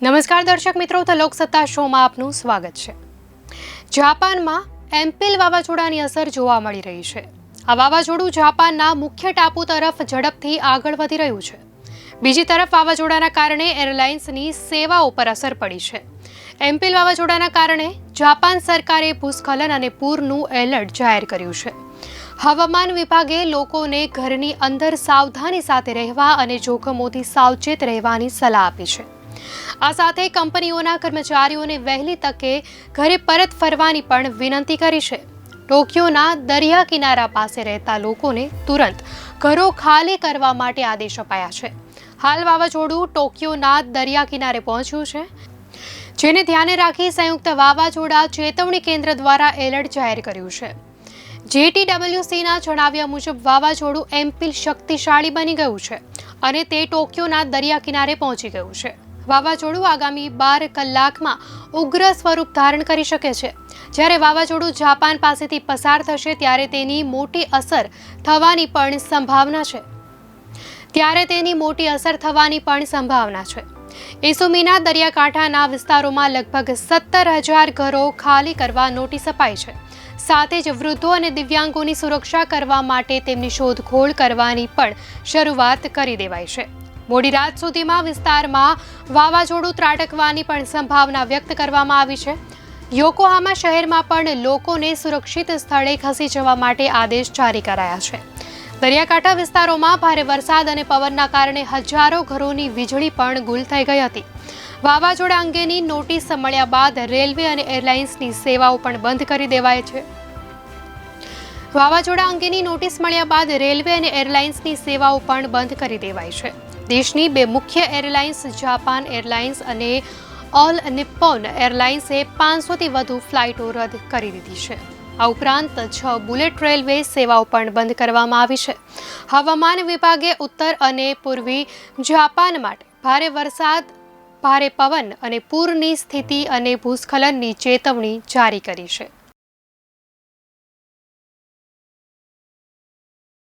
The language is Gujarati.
નમસ્કાર દર્શક મિત્રો, તો લોકસત્તા શોમાં આપનું સ્વાગત છે। જાપાનમાં એમ્પીલ વાવાઝોડાની અસર જોવા મળી રહી છે। આ વાવાઝોડું જાપાનના મુખ્ય ટાપુ તરફ ઝડપથી આગળ વધી રહ્યું છે। બીજી તરફ વાવાઝોડાના કારણે એરલાઇન્સની સેવાઓ પર અસર પડી છે। એમ્પીલ વાવાઝોડાના કારણે જાપાન સરકારે ભૂસ્ખલન અને પૂરનું એલર્ટ જાહેર કર્યું છે। હવામાન વિભાગે લોકોને ઘરની અંદર સાવધાની સાથે રહેવા અને જોખમોથી સાવચેત રહેવાની સલાહ આપી છે। આ સાથે કંપનીઓના કર્મચારીઓને વહેલી તકે ઘરે પરત ફરવાની પણ વિનંતી કરી છે। ટોક્યોના દરિયા કિનારા પાસે રહેતા લોકોને તુરંત ઘરો ખાલી કરવા માટે આદેશ અપાયા છે। હાલ વાવાઝોડું ટોક્યોના દરિયા કિનારે પહોંચ્યું છે, જેને ધ્યાને રાખી સંયુક્ત વાવાઝોડા ચેતવણી કેન્દ્ર દ્વારા એલર્ટ જાહેર કર્યું છે। JTWCના જણાવ્યા મુજબ વાવાઝોડું એમ્પીલ શક્તિશાળી બની ગયું છે અને તે ટોક્યોના દરિયા કિનારે પહોંચી ગયું છે। વાવાઝોડું આગામી 12 કલાકમાં ઉગ્ર સ્વરૂપ ધારણ કરી શકે છે। જ્યારે વાવાઝોડું જાપાન પાસેથી પસાર થશે ત્યારે તેની મોટી અસર થવાની પણ સંભાવના છે। ઇસુમીના દરિયાકાંઠાના વિસ્તારોમાં લગભગ 17,000 ઘરો ખાલી કરવા નોટિસ અપાઈ છે। સાથે જ વૃદ્ધો અને દિવ્યાંગોની સુરક્ષા કરવા માટે તેમની શોધખોળ કરવાની પણ શરૂઆત કરી દેવાઈ છે। મોડી રાત સુધીમાં વિસ્તારમાં વાવાઝોડું ત્રાટકવાની પણ સંભાવના વ્યક્ત કરવામાં આવી છે। યોકોહામા શહેરમાં પણ લોકોને સુરક્ષિત સ્થળે ખસી જવા માટે આદેશ જારી કરાયા છે। દરિયાકાંઠા વિસ્તારોમાં ભારે વરસાદ અને પવનના કારણે હજારો ઘરોની વીજળી પણ ગુલ થઈ ગઈ હતી। વાવાઝોડા અંગેની નોટિસ મળ્યા બાદ રેલવે અને એરલાઇન્સની સેવાઓ પણ બંધ કરી દેવાય છે। દેશની બે મુખ્ય એરલાઇન્સ જાપાન એરલાઇન્સ અને ઓલ નિપ્પોન એરલાઇન્સે 500થી વધુ ફ્લાઇટો રદ કરી દીધી છે। આ ઉપરાંત 6 બુલેટ રેલવે સેવાઓ પણ બંધ કરવામાં આવી છે। હવામાન વિભાગે ઉત્તર અને પૂર્વી જાપાન માટે ભારે વરસાદ, ભારે પવન અને પૂરની સ્થિતિ અને ભૂસ્ખલનની ચેતવણી જારી કરી છે।